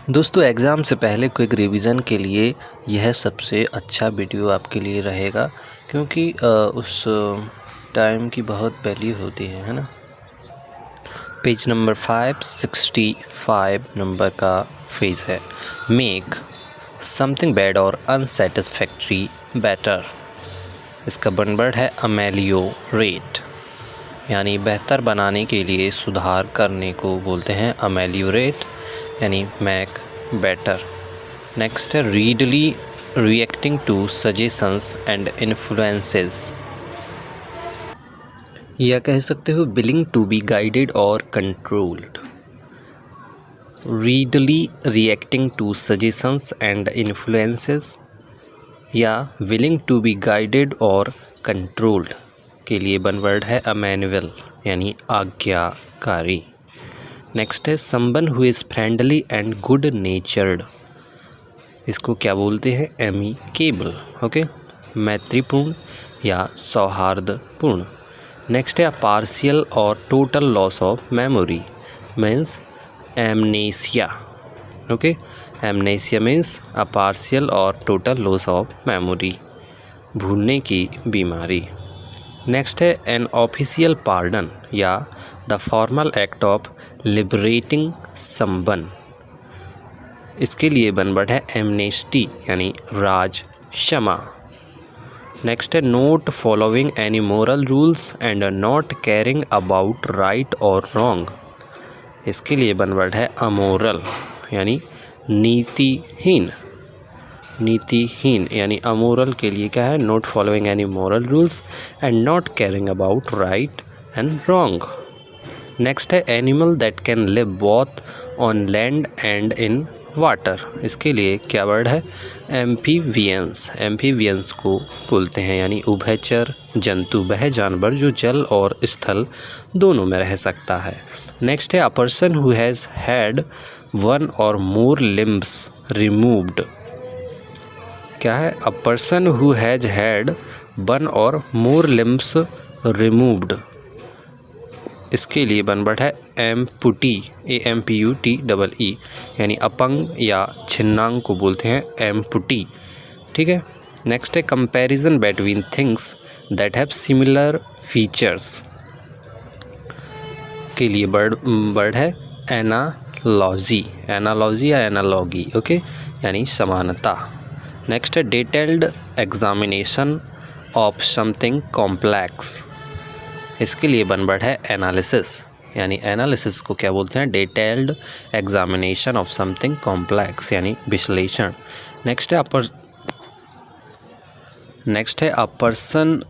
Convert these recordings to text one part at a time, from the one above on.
दोस्तों एग्ज़ाम से पहले क्विक रिवीजन के लिए यह सबसे अच्छा वीडियो आपके लिए रहेगा, क्योंकि उस टाइम की बहुत वैल्यू होती है ना। पेज नंबर 565 नंबर का फेज है। मेक समथिंग बैड और अनसेटिस्फैक्ट्री बेटर। इसका बनवर्ड है अमेलियोरेट, यानी बेहतर बनाने के लिए सुधार करने को बोलते हैं अमेलियोरेट, यानी मेक बेटर। नेक्स्ट है readily reacting to suggestions and influences, या कह सकते हो विलिंग टू बी गाइडेड और controlled. Readily reacting to suggestions and influences या विलिंग टू बी गाइडेड और कंट्रोल्ड के लिए बनवर्ड है अमेन्युअल, यानी आज्ञाकारी। नेक्स्ट है someone who is friendly and good natured. इसको क्या बोलते हैं? एमिकेबल। ओके, मैत्रीपूर्ण या सौहार्दपूर्ण। नेक्स्ट है पार्शियल और total loss of memory, means amnesia. Okay, amnesia means a partial और टोटल लॉस ऑफ मेमोरी, भूलने की बीमारी। नेक्स्ट है एन ऑफिशियल पार्डन या the formal act of liberating someone. इसके लिए बनवर्ड है एमनेस्टी, यानी राज क्षमा। नेक्स्ट है note following any moral rules and not caring about right और रॉन्ग। इसके लिए बनवर्ड है अमोरल, यानी नीतिहीन। नीतिहीन यानी अमोरल के लिए क्या है? Not following any moral rules and not caring about right and wrong. Next है animal that can live both on land and in water. इसके लिए क्या वर्ड है? एम्फीवियंस। एम्फीवियंस को बोलते हैं यानी उभयचर जंतु, वह जानवर जो जल और स्थल दोनों में रह सकता है। नेक्स्ट है a person who has had one और मोर लिम्ब्स रिमूव्ड। क्या है? A person who has had one और मोर लिम्ब्स रिमूव्ड। इसके लिए बनवर्ड है एम्पुटी, AMPUTEE, यानी अपंग या छिन्नांग को बोलते हैं एम्पुटी। ठीक है। नेक्स्ट है comparison between things that have similar features. के लिए वर्ड है एनालॉजी। एनालॉजी या एनालॉगी, ओके, यानी समानता। नेक्स्ट है detailed examination of something complex. इसके लिए बनवर्ड है एनालिसिस, यानी एनालिसिस को क्या बोलते हैं? Detailed examination of something complex, यानी विश्लेषण। नेक्स्ट है a person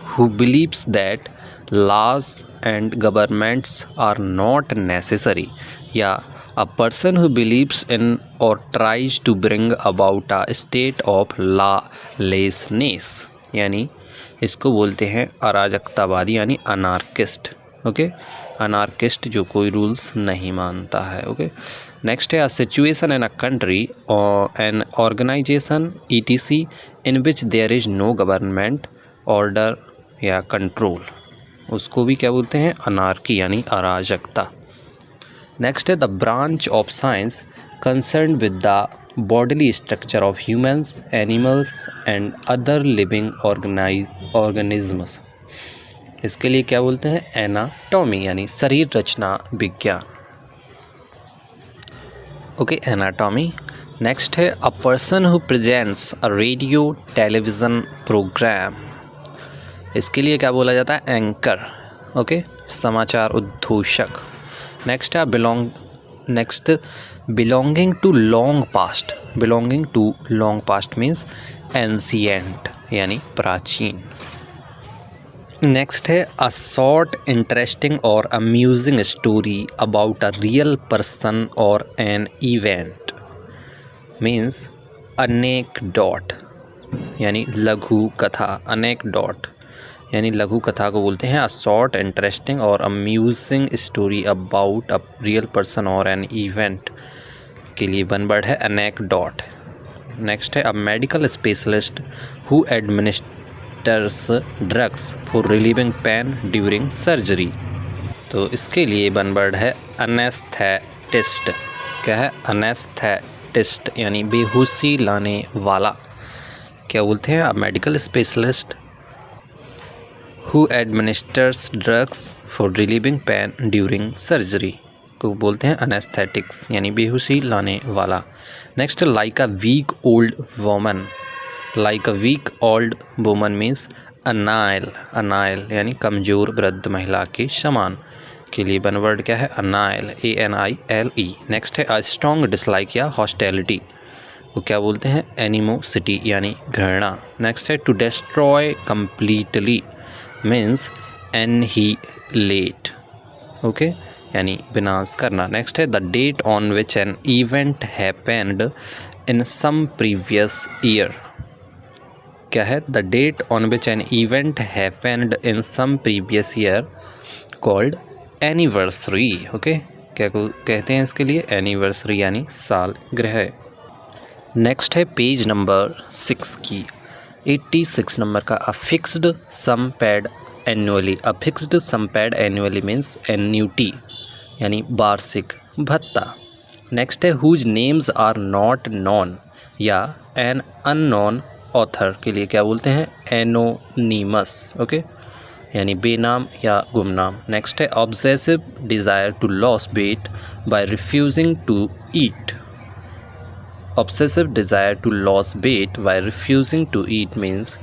who believes that laws and governments are not necessary, या a person who believes in और tries to bring about a state of lawlessness, यानी इसको बोलते हैं अराजकतावादी, यानी अनार्किस्ट। ओके, अनार्किस्ट जो कोई रूल्स नहीं मानता है। ओके। नेक्स्ट है a situation in a country और an organisation ETC in which there is no government order या कंट्रोल। उसको भी क्या बोलते हैं? अनार्की, यानी अराजकता। नेक्स्ट है the branch of science concern with the bodily structure of humans, animals and other living organisms। इसके लिए क्या बोलते हैं? एनाटॉमी, यानी शरीर रचना विज्ञान। Okay, anatomy. नेक्स्ट है a person who presents a radio television programme. इसके लिए क्या बोला जाता है? एंकर। ओके, समाचार उद्घोषक। नेक्स्ट है belonging to long past. Belonging to long past means ancient, यानी प्राचीन। नेक्स्ट है अ शॉर्ट इंटरेस्टिंग और amusing story about a real person और एन इवेंट, मीन्स अनेक्डोट, यानी लघु कथा। अनेक्डोट यानी लघु कथा को बोलते हैं अ शॉर्ट इंटरेस्टिंग और amusing story about a real person और एन इवेंट। के लिए बनवर्ड है अनेक्डोट। नेक्स्ट है अ medical specialist who administers drugs for relieving pain during surgery. तो इसके लिए वन वर्ड है एनेस्थेटिस्ट। क्या है? एनेस्थेटिस्ट यानी बेहोशी लाने वाला। क्या बोलते हैं? A medical specialist who administers drugs for relieving pain during surgery को बोलते हैं एनेस्थेटिक्स यानी बेहोशी लाने वाला। Next, like a weak old woman. Like a weak old woman means anile. Anile यानी कमज़ोर वृद्ध महिला के समान। के लिए वन वर्ड क्या है? अनाइल, ANILE। नेक्स्ट है अ स्ट्रॉन्ग डिसलाइक या हॉस्टिलिटी वो क्या बोलते हैं? एनिमोसिटी यानी घृणा। नेक्स्ट है to destroy completely means annihilate, okay, यानी विनाश करना। नेक्स्ट है the date on which an event happened in some previous year. क्या है? The date on which an event happened in some previous year called anniversary. Okay, क्या कहते हैं इसके लिए? एनिवर्सरी यानी सालगिरह। नेक्स्ट है पेज नंबर 6 की 86 नंबर का a fixed sum paid annually. A fixed sum paid annually means annuity यानी वार्षिक भत्ता। नेक्स्ट है whose names are not known या एन अननोन ऑथर के लिए क्या बोलते हैं? एनोनीमस, ओके, यानी बेनाम या गुमनाम। नेक्स्ट है obsessive desire to lose weight by refusing to eat. Obsessive desire to lose weight by refusing to eat means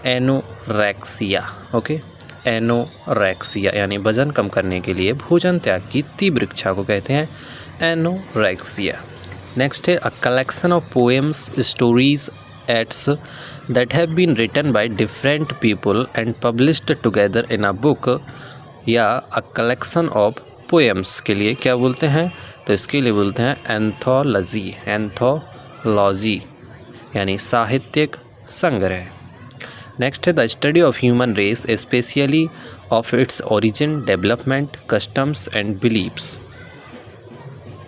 anorexia, okay, anorexia यानी वजन कम करने के लिए भोजन त्याग की तीव्र इच्छा को कहते हैं एनोरेक्सिया। नेक्स्ट है a collection of poems stories etc that have been written by different people and published together in a book या अ कलेक्शन ऑफ पोएम्स के लिए क्या बोलते हैं? तो इसके लिए बोलते हैं एंथोलॉजी। एंथोलॉजी यानी साहित्यिक संग्रह। नेक्स्ट है the study of human race specially of its origin development customs and beliefs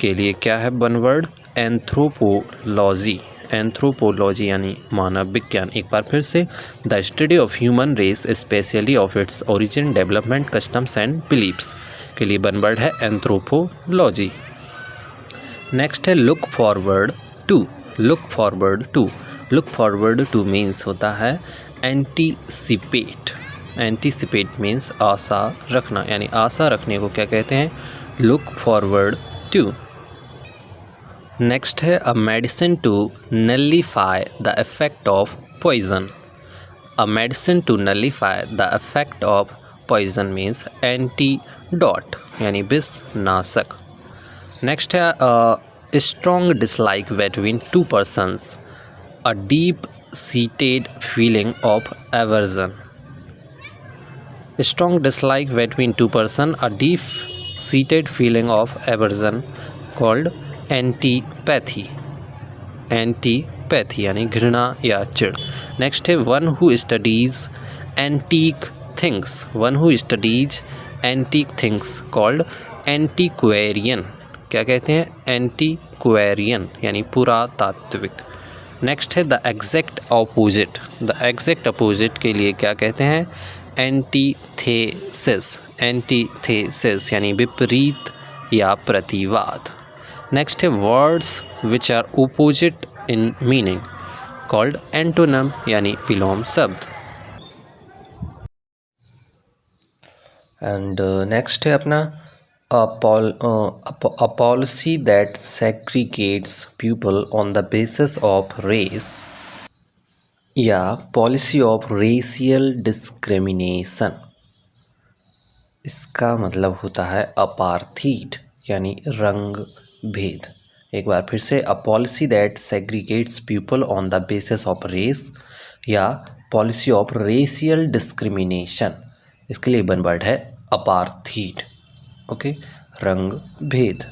के लिए क्या है वन वर्ड? एंथ्रोपोलॉजी। एंथ्रोपोलॉजी यानी मानव विज्ञान। एक बार फिर से, the study of human race specially of its origin development customs and beliefs के लिए वन वर्ड है एंथ्रोपोलॉजी। नेक्स्ट है look forward to. Look forward to. Look forward to means होता है एंटीसिपेट। एंटीसिपेट मीन्स आशा रखना, यानी आशा रखने को क्या कहते हैं? Look forward to. नेक्स्ट है a medicine to nullify the effect of poison. A medicine to nullify the effect of poison means antidote यानी विषनाशक। नेक्स्ट है a strong dislike between two persons, a deep seated feeling of aversion. Strong dislike between two person, a deep seated feeling of aversion called antipathy. Antipathy यानी घृणा या चिढ़। Next है one who studies antique things. One who studies antique things called एंटीक्वेरियन। क्या कहते हैं? एंटीक्वेरियन यानी पुरातात्विक। नेक्स्ट है the exact opposite. The exact opposite के लिए क्या कहते हैं? एंटीथेसिस। एंटीथेसिस यानी विपरीत या प्रतिवाद। नेक्स्ट है words which are opposite in meaning called antonym यानी विलोम शब्द। एंड नेक्स्ट है अपना a policy that segregates people on the basis of race या policy of racial discrimination। इसका मतलब होता है अपार्थीड यानी रंग भेद। एक बार फिर से, a policy that segregates people on the basis of race या policy of racial discrimination। इसके लिए वन वर्ड है अपार्थीड, ओके, रंग भेद।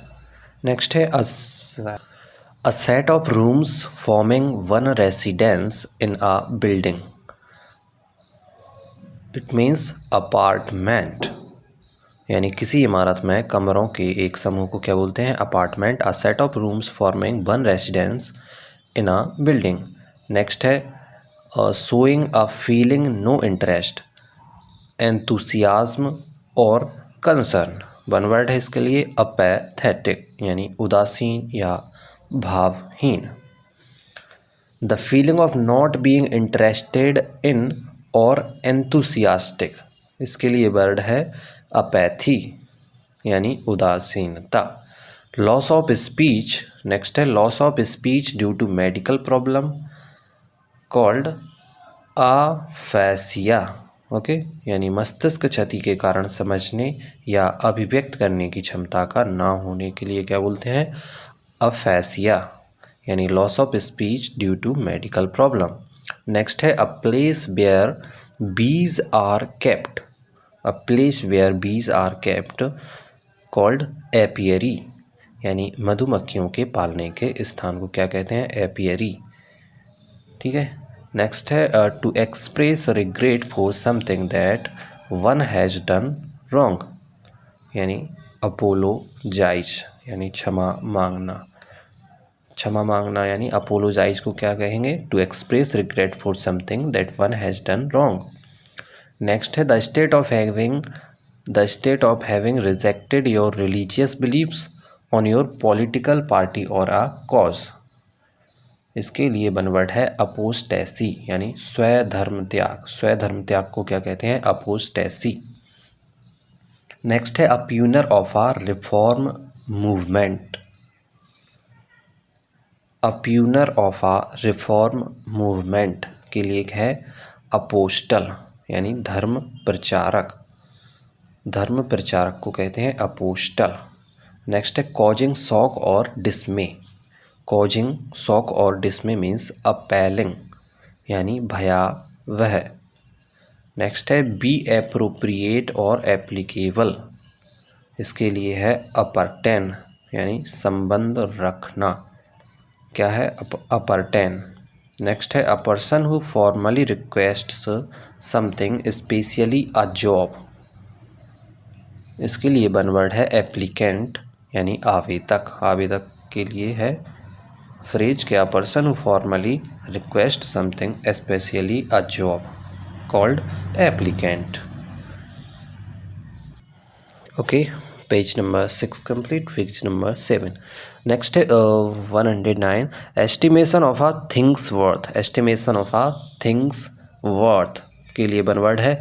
नेक्स्ट है अ set of rooms forming one residence in a building. It means apartment यानी किसी इमारत में कमरों के एक समूह को क्या बोलते हैं? Apartment. A set of rooms forming one residence in a building. Next है showing a feeling no interest, enthusiasm और कंसर्न। वन वर्ड है इसके लिए अपैथेटिक यानी उदासीन या भावहीन। The feeling of not being interested in और एंथुसियास्टिक, इसके लिए वर्ड है अपैथी यानी उदासीनता। लॉस ऑफ स्पीच, नेक्स्ट है loss of speech due to medical problem called aphasia, okay, यानी मस्तिष्क क्षति के कारण समझने या अभिव्यक्त करने की क्षमता का ना होने के लिए क्या बोलते हैं, अफेसिया यानी loss of speech due to medical problem. Next है a place where bees are kept, a place where bees are kept called apiary, यानी मधुमक्खियों के पालने के स्थान को क्या कहते हैं, एपियरी। ठीक है, नेक्स्ट है to express regret for something that one has done wrong, यानी अपोलोजाइज यानी क्षमा मांगना, क्षमा मांगना यानी अपोलोजाइज को क्या कहेंगे, to express regret for something that one has done wrong. Next है the state of having rejected your religious beliefs on your political party और अ कॉज, इसके लिए वन वर्ड है अपोस्टेसी यानी स्वधर्म त्याग, स्वधर्म त्याग को क्या कहते हैं, अपोस्टेसी। नेक्स्ट है a pioneer of a reform movement, a pioneer of a reform movement के लिए है अपोस्टल यानी धर्म प्रचारक, धर्म प्रचारक को कहते हैं अपोस्टल। नेक्स्ट है कॉजिंग शॉक और डिसमे, कॉजिंग शॉक और डिसमे मीन्स अपैलिंग यानी भयावह। नेक्स्ट है बी एप्रोप्रिएट और एप्लीकेबल, इसके लिए है अपरटेन यानी संबंध रखना, क्या है, अपरटेन। नेक्स्ट है a person who formally requests something specially a job, इसके लिए वन वर्ड है एप्लीकेंट यानी आवेदक, आवेदक के लिए है फ्रेज क्या, person who formally request something specially a job called applicant. Okay, page number 6 complete, page number 7। Next है 109 estimation of a things worth, estimation of a things worth के लिए वन वर्ड है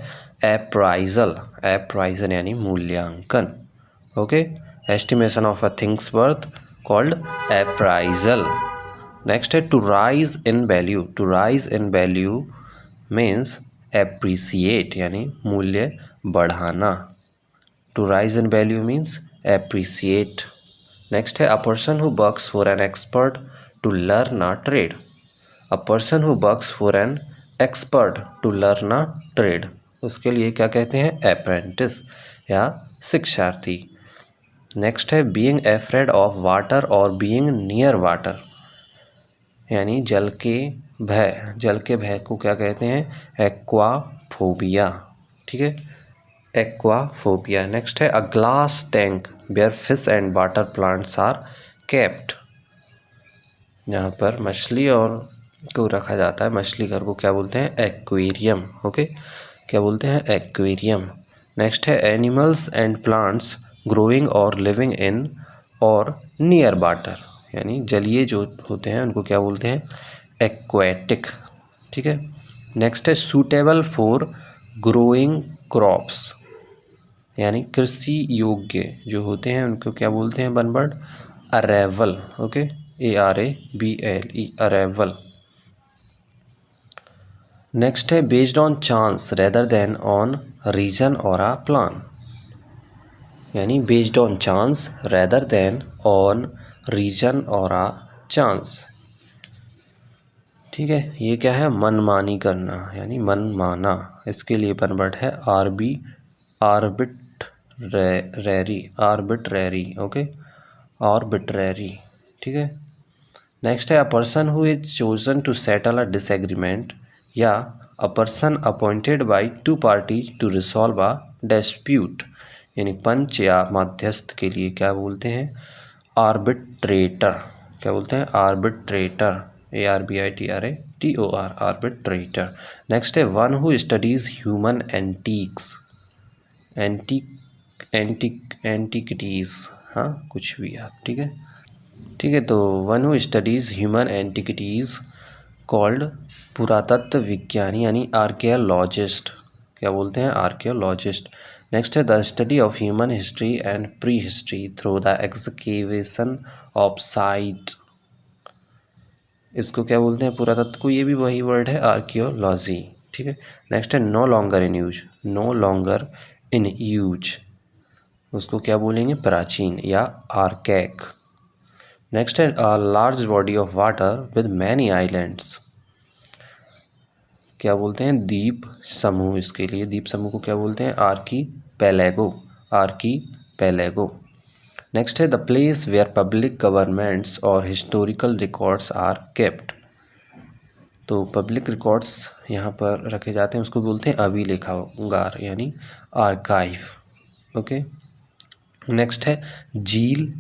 अप्राइजल, अप्राइजल यानी मूल्यांकन, okay, estimation of a things worth called appraisal. Next है to rise in value, to rise in value means appreciate यानी मूल्य बढ़ाना, to rise in value means appreciate. Next है a person who works for an expert to learn a trade, a person who works for an expert to learn a trade, उसके लिए क्या कहते हैं, apprentice या शिक्षार्थी। नेक्स्ट है being afraid of water और बीइंग नियर वाटर, यानी जल के भय, जल के भय को क्या कहते हैं, एक्वाफोबिया, ठीक है, एक्वाफोबिया। नेक्स्ट है a glass tank where fish and water plants are kept, यहाँ पर मछली और को रखा जाता है, मछली घर को क्या बोलते हैं, एक्वेरियम, ओके, क्या बोलते हैं, एक्वेरियम। नेक्स्ट है एनिमल्स एंड प्लांट्स ग्रोइंग और लिविंग इन और नियर वाटर, यानी जलीय जो होते हैं उनको क्या बोलते हैं, एक्वेटिक, ठीक है। नेक्स्ट है सूटेबल फॉर ग्रोइंग क्रॉप्स, यानी कृषि योग्य जो होते हैं उनको क्या बोलते हैं, वन वर्ड अरेवल, ओके, ARABLE, अरेवल। नेक्स्ट है based on chance rather than on reason और अ प्लान, यानी based on chance rather than on reason और अ चांस, ठीक है। ये क्या है, मनमानी करना यानी मन माना, इसके लिए वन वर्ड है आर्बिट्रेरी, ओके, आर्बिट्रेरी, ठीक है। नेक्स्ट है a person who is chosen to settle a disagreement या a person appointed by two parties to resolve a dispute, यानी पंच या मध्यस्थ के लिए क्या बोलते हैं, आर्बिट्रेटर, क्या बोलते हैं, आर्बिट्रेटर, ARBITRATOR, आर्बिट्रेटर। नेक्स्ट है one who studies human antics, antiquities, हाँ कुछ भी आप, ठीक है ठीक है। तो one who studies human antiquities called पुरातत्व विज्ञानी यानी आर्कियोलॉजिस्ट, क्या बोलते हैं, आर्कियोलॉजिस्ट। नेक्स्ट है the study of human history and prehistory through the excavation of site, इसको क्या बोलते हैं, पुरातत्व को, ये भी वही वर्ड है, आर्कियोलॉजी, ठीक है। नेक्स्ट है no longer in use, no longer in use, उसको क्या बोलेंगे, प्राचीन या आर्कैक। नेक्स्ट है a large body of water with many islands, क्या बोलते हैं, द्वीप समूह, इसके लिए द्वीप समूह को क्या बोलते हैं, आर्कीपेलेगो, आर्कीपेलेगो। नेक्स्ट है the place where public governments और हिस्टोरिकल रिकॉर्ड्स आर केप्ट, तो पब्लिक रिकॉर्ड्स यहाँ पर रखे जाते हैं उसको बोलते हैं अभिलेखागार यानी आर्काइव। ओके। नेक्स्ट है झील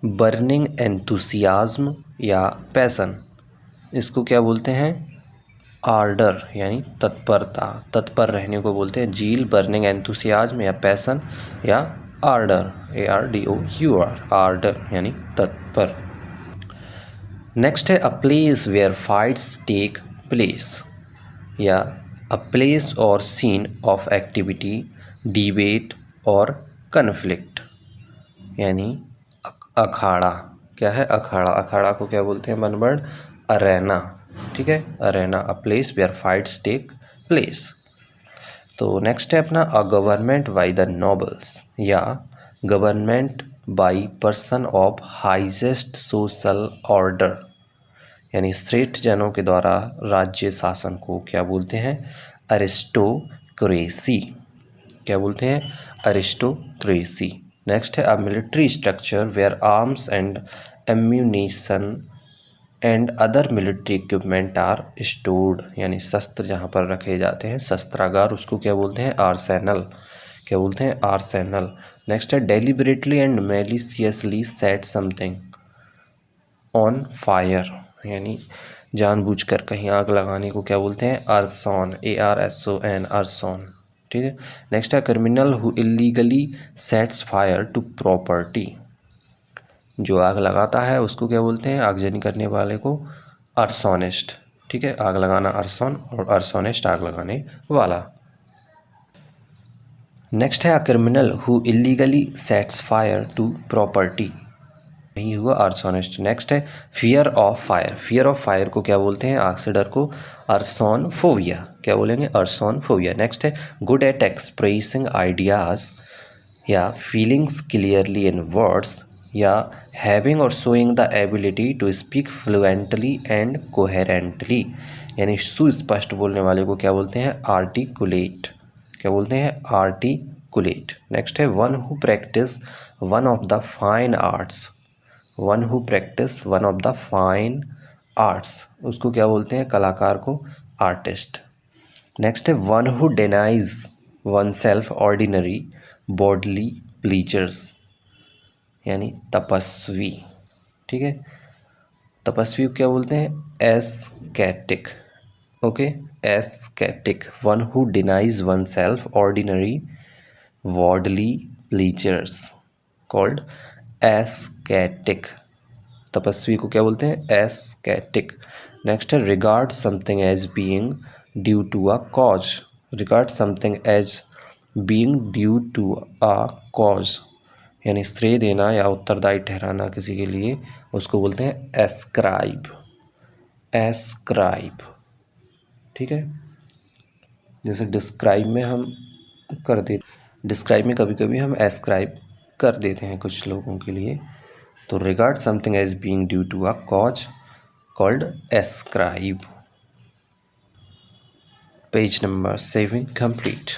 बर्निंग एंथुसियाज्म या पैसन, इसको क्या बोलते हैं, आर्डर यानी तत्परता, तत्पर रहने को बोलते हैं, झील बर्निंग एंथुसियाज्म या पैसन या आर्डर, ARDOUR, आर्डर यानी तत्पर। नेक्स्ट है a place where fights take place या अ प्लेस और सीन ऑफ एक्टिविटी, डिबेट और कन्फ्लिक्ट, यानी अखाड़ा, क्या है, अखाड़ा, अखाड़ा को क्या बोलते हैं, वन वर्ड, अरेना, ठीक है, arena, a place where fights take place. तो नेक्स्ट है अपना a government by the nobles या government by person of highest social order, यानी श्रेष्ठ जनों के द्वारा राज्य शासन को क्या बोलते हैं, अरिस्टोक्रेसी, क्या बोलते हैं, अरिस्टोक्रेसी। नेक्स्ट है a military structure where arms and ammunition and other military equipment are stored, यानी शस्त्र जहाँ पर रखे जाते हैं, शस्त्रागार, उसको क्या बोलते हैं, आर्सेनल, क्या बोलते हैं, आर्सेनल। नेक्स्ट है deliberately and maliciously set something on fire, यानी जानबूझकर कहीं आग लगाने को क्या बोलते हैं, आर्सोन, ARSON, आर्सोन, ठीक है। नेक्स्ट है criminal who illegally sets fire to property, जो आग लगाता है उसको क्या बोलते हैं, आगजनी करने वाले को आर्सोनिस्ट, ठीक है, आग लगाना आर्सोन और आर्सोनिस्ट आग लगाने वाला। नेक्स्ट है a criminal who illegally sets fire to property, यही हुआ आर्सोनिस्ट। नेक्स्ट है fear of fire, fear of fire को क्या बोलते हैं, आग से डर को आर्सोनफोबिया, क्या बोलेंगे, आर्सोनफोबिया। नेक्स्ट है गुड एट एक्सप्रेसिंग आइडियाज़ या फीलिंग्स क्लियरली इन वर्ड्स या हैविंग और showing the ability to speak fluently and coherently, यानी सुस्पष्ट बोलने वाले को क्या बोलते हैं, आर्टिकुलेट, क्या बोलते हैं, आर्टिकुलेट। नेक्स्ट है one who practice one of the fine arts, one who practice one of the fine arts, उसको क्या बोलते हैं, कलाकार को आर्टिस्ट। नेक्स्ट है one who denies oneself ordinary bodily pleasures, यानी तपस्वी, ठीक है, तपस्वी को क्या बोलते हैं, ascetic, okay, ascetic. One who denies oneself ordinary bodily pleasures called ascetic, तपस्वी को क्या बोलते हैं, एस्केटिक। नेक्स्ट है regard something as being due to a cause, regard something as being due to a cause, यानी श्रेय देना या उत्तरदायी ठहराना किसी के लिए, उसको बोलते हैं एस्क्राइब, एस्क्राइब, ठीक है। जैसे डिस्क्राइब में हम कर देते, डिस्क्राइब में कभी कभी हम एस्क्राइब कर देते हैं कुछ लोगों के लिए, तो regard something as being due to a cause called ascribe. Page number 7 complete.